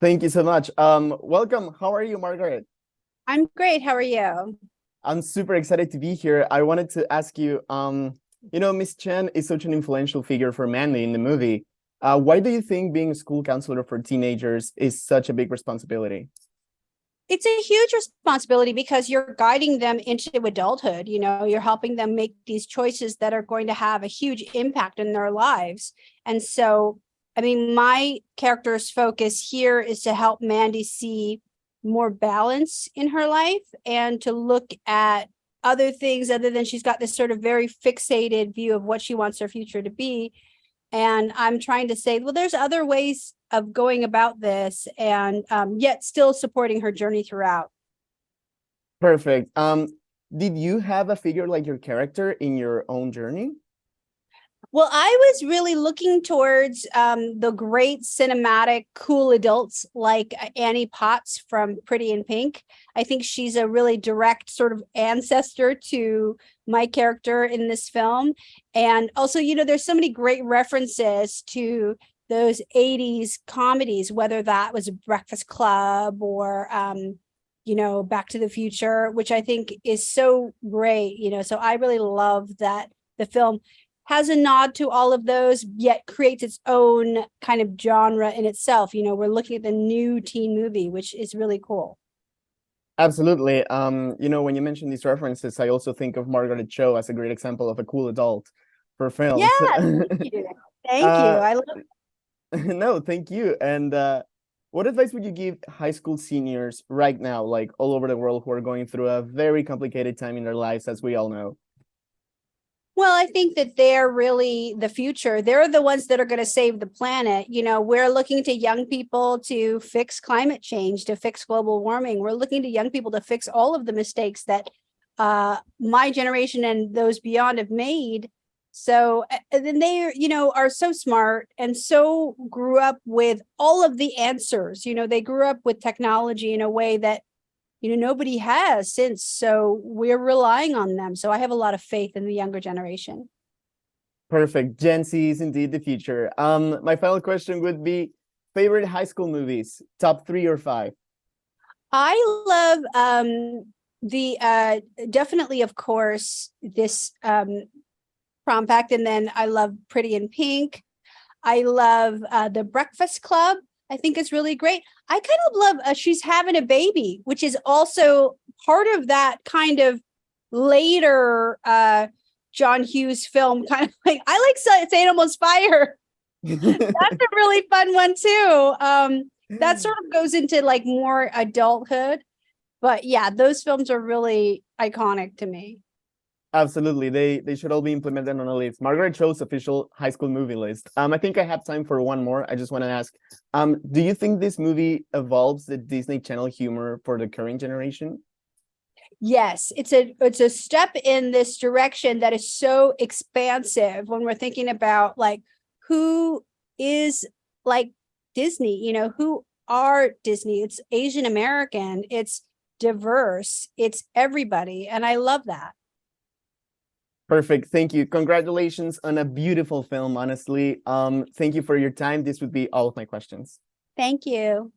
Thank you so much. Welcome. How are you, Margaret? I'm great. How are you? I'm super excited to be here. I wanted to ask you, Miss Chen is such an influential figure for Mandy in the movie. Why do you think being a school counselor for teenagers is such a big responsibility? It's a huge responsibility because you're guiding them into adulthood. You're helping them make these choices that are going to have a huge impact in their lives. And so, I mean, my character's focus here is to help Mandy see more balance in her life and to look at other things other than she's got this sort of very fixated view of what she wants her future to be. And I'm trying to say, well, there's other ways of going about this and yet still supporting her journey throughout. Perfect. Did you have a figure like your character in your own journey? Well, I was really looking towards the great cinematic, cool adults like Annie Potts from Pretty in Pink. I think she's a really direct sort of ancestor to my character in this film. And also, there's so many great references to those 80s comedies, whether that was Breakfast Club or, Back to the Future, which I think is so great. So I really love that the film has a nod to all of those, yet creates its own kind of genre in itself. We're looking at the new teen movie, which is really cool. Absolutely. When you mention these references, I also think of Margaret Cho as a great example of a cool adult for Yeah, films. thank you. Thank you. uh, I love No, thank you. And what advice would you give high school seniors right now, like all over the world, who are going through a very complicated time in their lives, as we all know? Well, I think that they're really the future. They're the ones that are going to save the planet. We're looking to young people to fix climate change, to fix global warming. We're looking to young people to fix all of the mistakes that my generation and those beyond have made. So, and then they, are so smart and so grew up with all of the answers. They grew up with technology in a way that nobody has since. So we're relying on them. So I have a lot of faith in the younger generation. Perfect. Gen Z is indeed the future. My final question would be favorite high school movies, top three or five. I love the definitely, of course, this Prom Pact, and then I love Pretty in Pink. I love the Breakfast Club. I think is really great. I kind of love She's Having a Baby, which is also part of that kind of later John Hughes film. Kind of like I like St. Elmo's Fire. That's a really fun one too. That sort of goes into like more adulthood, but yeah, those films are really iconic to me. Absolutely. They should all be implemented on a list. Margaret Cho's official high school movie list. I think I have time for one more. I just want to ask, do you think this movie evolves the Disney Channel humor for the current generation? Yes, it's a step in this direction that is so expansive when we're thinking about like who is like Disney, who are Disney. It's Asian American, it's diverse, it's everybody, and I love that. Perfect. Thank you. Congratulations on a beautiful film, honestly. Thank you for your time. This would be all of my questions. Thank you.